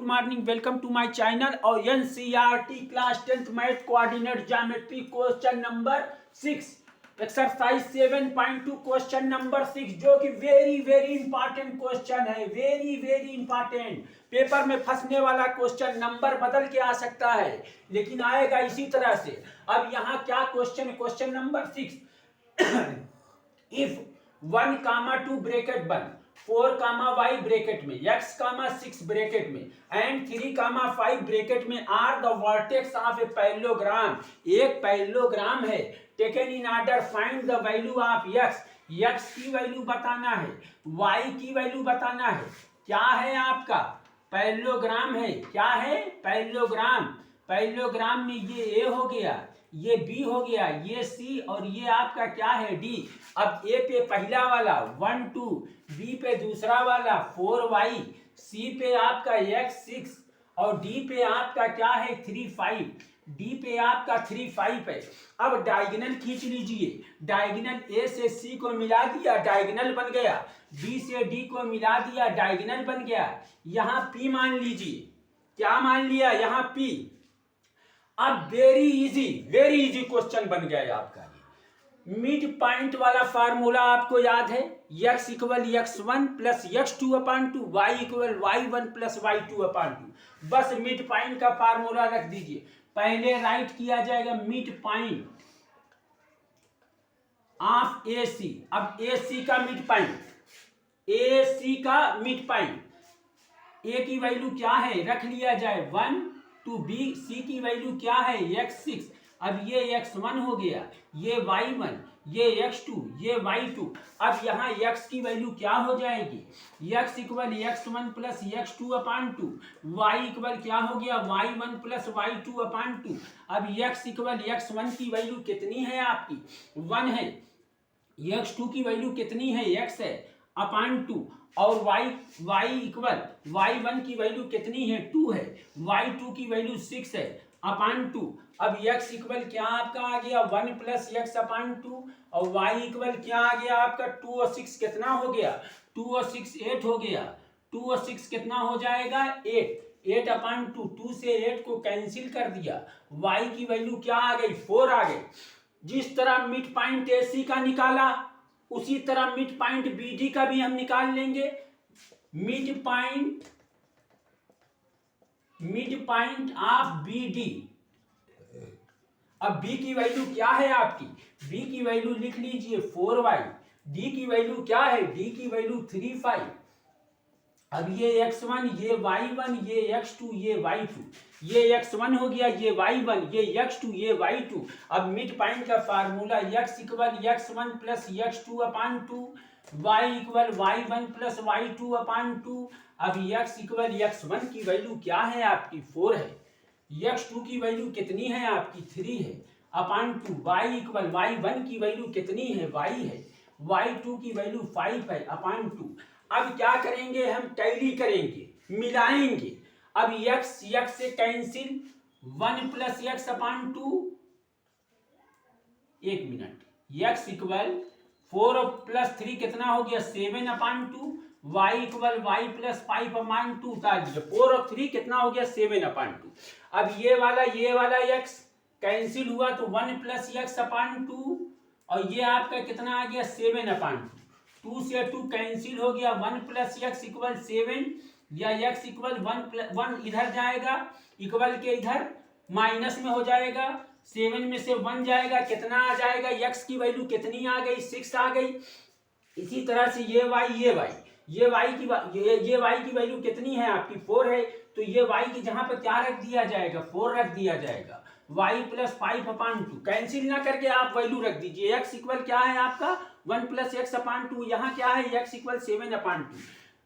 Morning, welcome to my channel. और NCERT class 10th math coordinate geometry question number 6 exercise 7.2 question number 6 जो कि very important question है, very important. Paper में फंसने वाला question, number बदल के आ सकता है लेकिन आएगा इसी तरह से। अब यहाँ क्या question, question number 6 if 1, 2 bracket 1 4, y bracket में x, 6 ब्रैकेट में एंड 3, 5 ब्रैकेट में are the vertex of a parallelogram, एक पैरेललोग्राम है। Taken in order, find the value of x की वैल्यू बताना है, y की वैल्यू बताना है। क्या है आपका पैरेललोग्राम है, क्या है पैरेललोग्राम। पैरेललोग्राम में ये a हो गया, ये b हो गया, ये c और ये आपका क्या है d। अब a पे पहला वाला 1 2, b पे दूसरा वाला 4y, c पे आपका x 6 और d पे आपका क्या है 3 5, d पे आपका 3 5 है। अब डायगोनल खींच लीजिए, डायगोनल a से c को मिला दिया, डायगोनल बन गया। b से d को मिला दिया, डायगोनल बन गया। यहाँ p मान लीजिए, क्या मान लिया यहाँ p। अब वेरी इजी क्वेश्चन बन गया है आपका। मिड पॉइंट वाला फार्मूला आपको याद है, x equal x1 plus x2/2, y equal y1 plus y2/2। बस मिड पॉइंट का फार्मूला रख दीजिए। पहले राइट किया जाएगा मिड पॉइंट ऑफ AC। अब AC का मिड पॉइंट, AC का मिड पॉइंट, A की वैल्यू क्या है रख लिया जाए 1 to B, C की वैल्यू क्या है x6। अब ये x1 हो गया, ये y1, ये x2, ये y2। अब यहाँ x की वैल्यू क्या हो जाएगी, x equal x1 plus x2/2, y equal क्या हो गया y1 प्लस y2/2। अब x इक्वल x1 की वैल्यू कितनी है आपकी 1 है, x2 की वैल्यू कितनी है x है /2 और y इक्वल y1 की वैल्यू कितनी है 2 है, y2 की वैल्यू 6 है /2। अब x इक्वल क्या आपका आ गया 1 प्लस x/2 और y इक्वल क्या आ गया आपका 2 और 6 कितना हो गया 2 और 6 8 हो गया। 2 और 6 कितना हो जाएगा 8/2, 2 से 8 को कैंसिल कर दिया। y की वैल्यू क्या आ गई 4 आ गई। जिस तरह मिड पॉइंट AC का निकाला उसी तरह मिड पॉइंट BD का भी हम निकाल लेंगे। Mid point of BD। अब B की वैल्यू क्या है आपकी, B की वैल्यू लिख लीजिए 4y, D की वैल्यू क्या है, D की वैल्यू 3 5। अब ये x1, ये y1, ये x2, ये y2, ये x1 हो गया, ये y1, ये x2, ये y2। अब मिड पॉइंट का formula x equal x1 plus x2/2, y equal y1 plus y2/2। अब x इक्वल x1 की वैल्यू क्या है आपकी 4 है, x2 की वैल्यू कितनी है आपकी 3 है /2, y इक्वल y1 की वैल्यू कितनी है y है, y2 की वैल्यू 5 है /2। अब क्या करेंगे हम टैली करेंगे, मिलाएंगे। अब x से cancel, 1 plus x/2, 1 minute, x equal 4 plus 3 कितना हो गया 7/2, y इक्वल y प्लस 5/2 उतार दीजिए, 4 और 3 कितना हो गया 7/2। अब ये वाला x कैंसिल हुआ तो 1 प्लस x/2 और ये आपका कितना आ गया 7/2। 2 से 2 कैंसिल हो गया, 1 प्लस x इक्वल 7 या x इक्वल 1 इधर जाएगा, इक्वल के इधर माइनस में हो जाएगा, 7 में से 1 जाएगा, कितना आ जाएगा x की वैल्यू कितनी आ गई 6 आ गई। इसी तरह से ये y की वैल्यू कितनी है आपकी 4 है, तो ये y की जहां पर क्या रख दिया जाएगा 4 रख दिया जाएगा, y प्लस 5/2 कैंसिल ना करके आप वैल्यू रख दीजिए। x इक्वल क्या है आपका 1 प्लस x/2, यहाँ क्या है x इक्वल 7/2।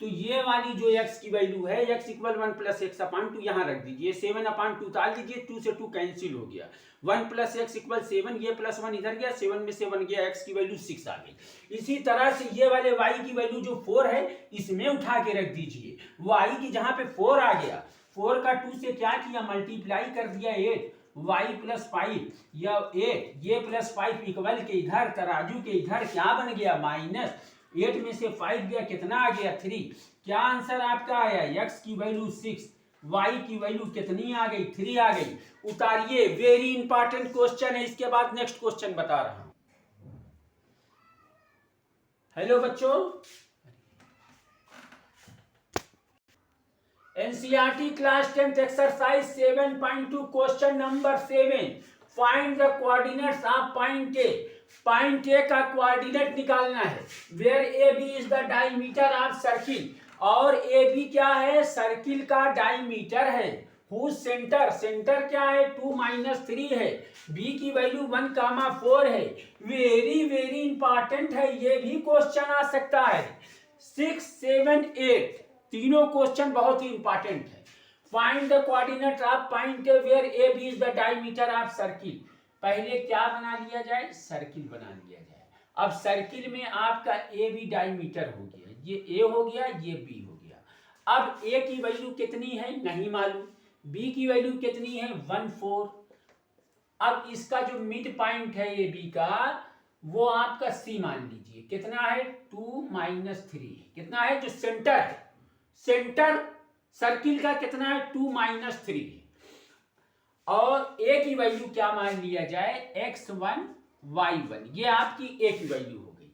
तो ये वाली जो x की वैल्यू है x इक्वल 1 प्लस x/2 यहाँ रख दीजिए, 7/2 उतार दीजिए, 2 से 2 कैंसिल हो गया, 1 प्लस x इक्वल 7, ये प्लस 1 इधर गया, 7 में से 1 गया, x की वैल्यू 6 आ गई। इसी तरह से ये वाले y की वैल्यू जो 4 है इसमें उठा के रख दीजिए, y की जहाँ पे 4 आ गया, 4 का 2 से क्या किया मल्टीप्लाई कर दिया 8, y प्लस 5 या 8, ये प्लस 5 इक्वल के इधर तराजू के इधर क्या बन गया माइनस, 8 में से 5 गया कितना आ गया 3। क्या आंसर आपका आया x की वैल्यू 6, y की वैल्यू कितनी आ गई, 3 आ गई। उतारिए, वेरी इंपॉर्टेंट क्वेश्चन है। इसके बाद नेक्स्ट क्वेश्चन बता रहा हूं। हेलो बच्चों, NCERT class 10th exercise 7.2 question number 7, find the coordinates of point A. Point A का कोऑर्डिनेट निकालना है, where A B is the diameter of circle, और ए बी क्या है, सर्किल का डायमीटर है। हुज सेंटर, सेंटर क्या है, 2-3 है। बी की वैल्यू 1,4 है। वेरी वेरी इंपॉर्टेंट है, ये भी क्वेश्चन आ सकता है। 6, 7, 8 तीनों क्वेश्चन बहुत ही इंपॉर्टेंट है। Find the coordinate of point A where A B is the diameter of circle. पहले क्या बना लिया जाए, सर्किल बना लिया जाए। अब सर्किल में आपका ए बी डायमीटर हो गया, ये ए हो गया, ये बी हो गया। अब ए की वैल्यू कितनी है नहीं मालूम, बी की वैल्यू कितनी है 1,4। अब इसका जो मिड पॉइंट है ए बी का, वो आपका सी मान लीजिए, कितना है 2-3। कितना है, जो सेंटर है, सेंटर सर्किल का कितना है 2-3, और ए की वैल्यू क्या मान लिया जाए, x1 y1, ये आपकी ए की वैल्यू हो गई।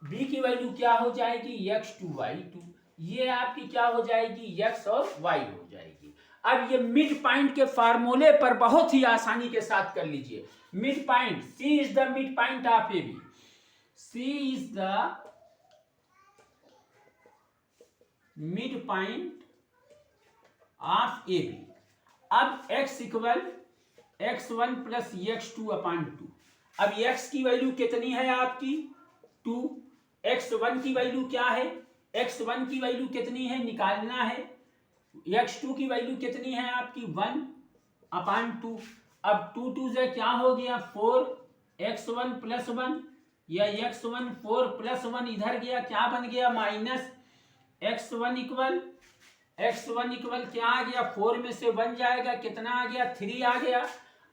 बी की वैल्यू क्या हो जाएगी, x2 y2, ये आपकी क्या हो जाएगी, x और y हो जाएगी। अब ये मिड पॉइंट के फार्मूले पर बहुत ही आसानी के साथ कर लीजिए। Mid point, C is the mid point of A B, C is the mid point of A B. अब x equal x1 plus x2/2। अब x की वैल्यू कितनी है आपकी 2, x1 की वैल्यू क्या है, x1 की वैल्यू कितनी है निकालना है, x2 की वैल्यू कितनी है आपकी 1/2। अब 2 से क्या हो गया 4, x1 प्लस 1, या x1 4 प्लस 1 इधर गया, क्या बन गया माइनस x1 इक्वल क्या आ गया, 4 में से 1 जाएगा, कितना आ गया 3 आ गया।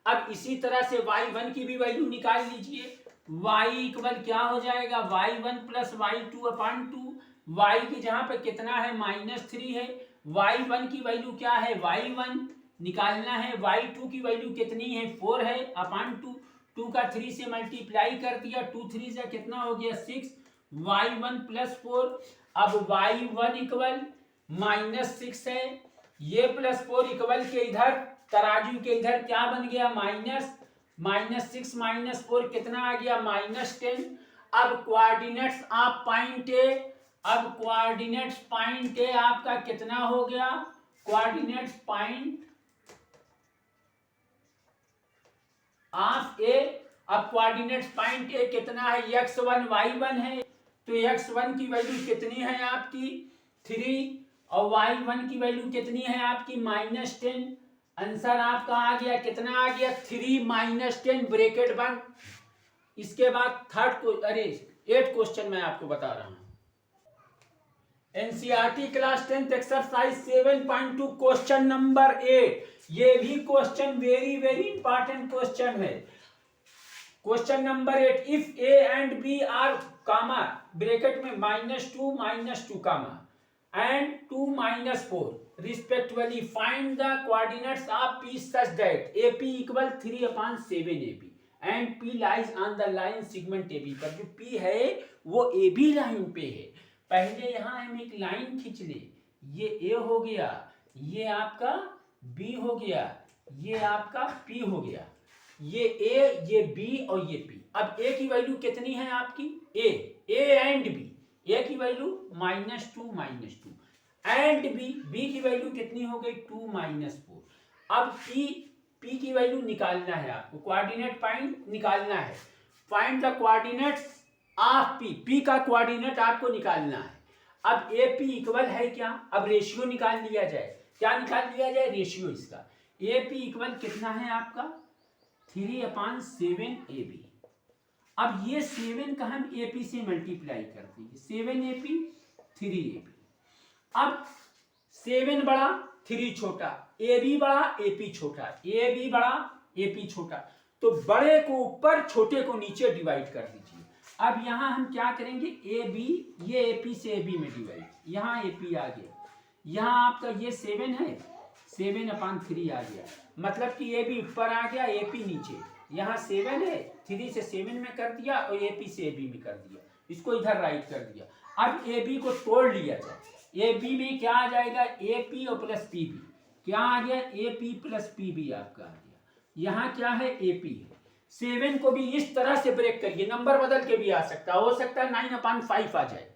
अब इसी तरह से y1 की भी वैल्यू निकाल लीजिए, y इक्वल क्या हो जाएगा y1 प्लस y2/2। y की जहां पे कितना है -3 है, y1 की वैल्यू क्या है y1 निकालना है, y2 की वैल्यू कितनी है 4 है /2। 2 का 3 से मल्टीप्लाई कर दिया, 2 3 से कितना हो गया 6, y1 प्लस 4। अब y1 इक्वल -6 है, ये +4 इक्वल के इधर तराजू के इधर क्या बन गया -6 -4 कितना आ गया -10। अब कोऑर्डिनेट्स ऑफ पॉइंट ए, अब कोऑर्डिनेट्स पॉइंट ए आपका कितना हो गया, कोऑर्डिनेट्स पॉइंट ऑफ ए, अब कोऑर्डिनेट्स पॉइंट ए कितना है x1 y1 है, तो x1 की वैल्यू कितनी है आपकी 3, और y1 की वैल्यू कितनी है आपकी -10। आंसर आपका आ गया, कितना आ गया 3 - 10 ब्रैकेट बंद। इसके बाद 8 क्वेश्चन मैं आपको बता रहा हूं। NCERT class 10th exercise 7.2 question number 8, ये भी question very very important question है। Question number 8, if A and B are comma bracket में -2 कामा and 2 - 4 respectively, find the coordinates of P such that AP equal 3/7 AB and P lies on the line segment AB पर। जो P है वो AB line पे है। पहले यहाँ हम एक लाइन खींच ले, ये A हो गया, ये आपका B हो गया, ये आपका P हो गया, ये A, ये B और ये P। अब A की वैल्यू कितनी है आपकी A एंड B, ए की वैल्यू -2 एंड बी की वैल्यू कितनी हो गई 2 - 4। अब पी की वैल्यू निकालना है आपको, कोऑर्डिनेट पॉइंट निकालना है। Find the coordinates of P का कोऑर्डिनेट आपको निकालना है। अब ए पी इक्वल है क्या, अब रेशियो निकाल लिया जाए, क्या निकाल लिया जाए रेशियो इसका। ए पी इक्वल कितना है आपका 3/7 AB। अब ये 7 का हम AP से मल्टीप्लाई कर देंगे, 7 AP 3 AP। अब 7 बड़ा 3 छोटा, AB बड़ा AP छोटा, AB बड़ा AP छोटा, तो बड़े को ऊपर छोटे को नीचे डिवाइड कर दीजिए। अब यहाँ हम क्या करेंगे AB, ये AP से AB में डिवाइड, यहाँ AP आ गया, यहाँ आपका ये 7 है, 7/3 आ गया, मतलब कि ए बी ऊपर आ गया, ए पी नीचे। यहाँ 7 है, 3 से 7 में कर दिया और ए पी से ए बी में कर दिया, इसको इधर राइट कर दिया। अब ए बी को तोड़ लिया जाए, ए बी में क्या आ जाएगा, ए पी और प्लस पी बी, क्या आ गया, A P plus P B आपका आ गया। यहाँ क्या है, ए पी है। 7 को भी इस तरह से ब्रेक करिए, नंबर बदल के भी आ सकता है, हो सकता है 9/5 आ जाए।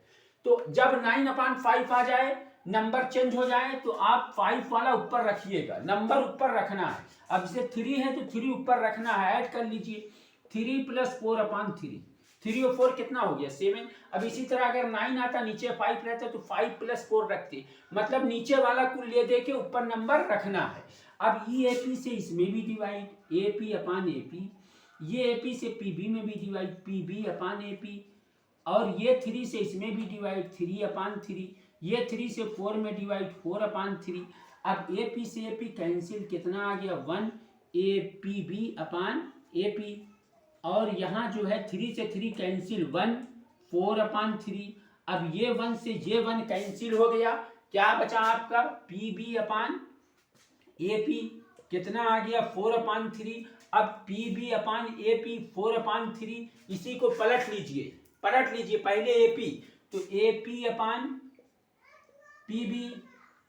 तो जब 9/5 आ जाए, नंबर चेंज हो जाए, तो आप 5 वाला ऊपर रखिएगा, नंबर ऊपर रखना है। अब जैसे 3 है तो 3 ऊपर रखना है, ऐड कर लीजिए, 3 + 4/3, 3 और 4 कितना हो गया, 7। अब इसी तरह अगर 9 आता, नीचे 5 रहता तो 5 + 4 रखते, मतलब नीचे वाला कुल ले दे के ऊपर नंबर रखना है। अब ये ए पी से इसमें भी डिवाइड, ए पी, ये ए पी से पी बी में भी डिवाइड, पी बी, और ये 3 से इसमें भी डिवाइड, 3/3, ये 3 से 4 में डिवाइड, 4/3। अब ए पी से ए पी कैंसिल, कितना आ गया, 1 AP/AP, और यहाँ जो है 3 से 3 कैंसिल, 1 4/3। अब ये 1 से ये 1 कैंसिल हो गया, क्या बचा आपका, PB/AP, कितना आ गया, 4/3। अब PB/AP 4/3, इसी को पलट लीजिए, पहले AP, तो AP/PB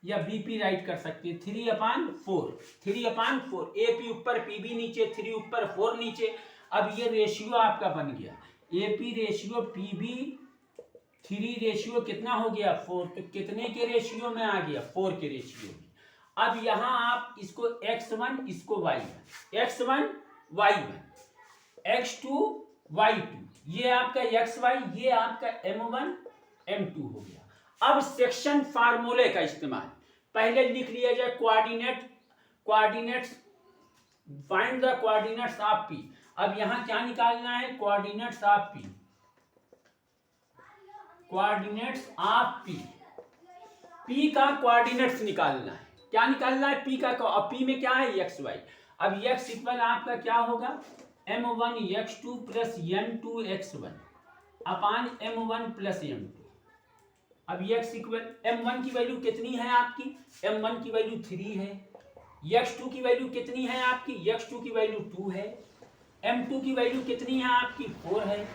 या BP राइट कर सकते हैं, 3/4, AP ऊपर PB नीचे, 3 ऊपर 4 नीचे। अब ये रेशियो आपका बन गया, AP रेशियो PB, 3 रेशियो कितना हो गया, 4, तो कितने के रेशियो में आ गया, 4 के रेशियो में। अब यहाँ आप इसको x1, इसको y1, x1 y1, x2 y2, ये आपका xy, ये आपका m1 m2 हो गया। अब सेक्शन फार्मूले का इस्तेमाल, पहले लिख लिया जाए coordinates, find the coordinates of P। अब यहाँ क्या निकालना है, coordinates of P, coordinates of P, P का कोऑर्डिनेट्स निकालना है, क्या निकालना है, P का, और P में क्या है, xy। अब x इक्वल आपका क्या होगा, m1 x2 + m2 x1 अपान m1 + m2। अब x इक्वल, m1 की वैल्यू कितनी है आपकी, m1 की वैल्यू 3 है, x2 की वैल्यू कितनी है आपकी, x2 की वैल्यू 2 है, m2 की वैल्यू कितनी है आपकी, 4 है,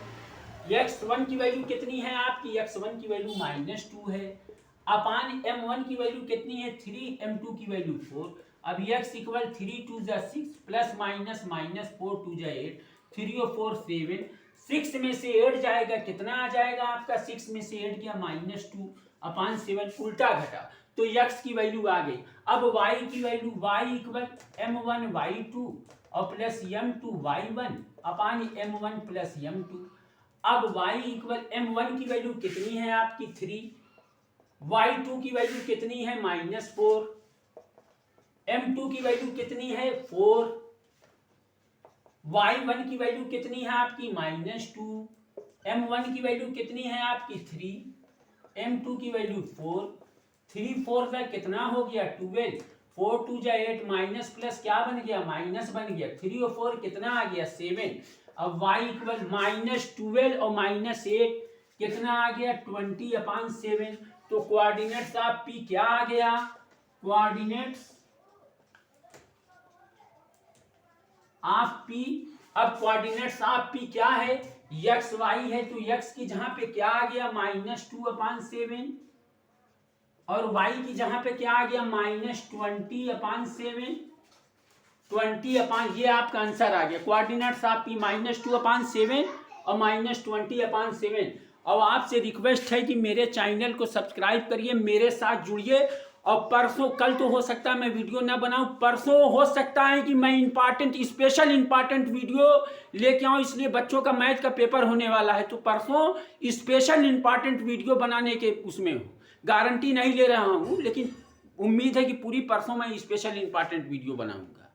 x1 की वैल्यू कितनी है आपकी, x1 की वैल्यू -2 है, अपान m1 की वैल्यू कितनी है, 3, m2 की वैल्यू 4। अब x इक्वल 3 2 = 6 +- -4 2 = 8, 3 और 4 7, 6 में से 8 जाएगा, कितना आ जाएगा आपका, 6 में से 8 गया -2 अपान 7, उल्टा घटा, तो x की वैल्यू आ गई। अब y की value, y equal m1 y2 और प्लस m2 y1 अपान m1 + m2। अब y इक्वल m1 की वैल्यू कितनी है आपकी, 3, y2 की वैल्यू कितनी है, -4, m2 की वैल्यू कितनी है, 4, y1 की वैल्यू कितनी है आपकी, -2, m1 की वैल्यू कितनी है आपकी, 3, m2 की वैल्यू 4, 3 4 का कितना हो गया, 12, 4 2 = 8, माइनस प्लस क्या बन गया, माइनस बन गया, 3 और 4 कितना आ गया, 7। अब y इक्वल -12 और -8 कितना आ गया, 20/7। तो कोऑर्डिनेट्स ऑफ P क्या आ गया, कोऑर्डिनेट्स ऑफ P। अब कोऑर्डिनेट्स ऑफ P क्या है, x y है, तो x की जहां पे क्या आ गया, -2/7, और y की जहां पे क्या आ गया, -20/7, 20 ये आपका आंसर आ गया, कोऑर्डिनेट्स ऑफ P -2/7 और -20/7। अब आपसे रिक्वेस्ट है कि मेरे चैनल को सब्सक्राइब करिए, मेरे साथ जुड़िए, और परसों, कल तो हो सकता है मैं वीडियो ना बनाऊं, परसों हो सकता है कि मैं स्पेशल इंपॉर्टेंट वीडियो लेके आऊं, इसलिए बच्चों का मैथ का पेपर होने वाला है, तो परसों स्पेशल इंपॉर्टेंट वीडियो बनाने के उसमें हूँ, गारंटी नहीं ले रहा हूँ, लेकिन उम्मीद है कि पूरी परसों मैं स्पेशल इंपॉर्टेंट वीडियो बनाऊंगा।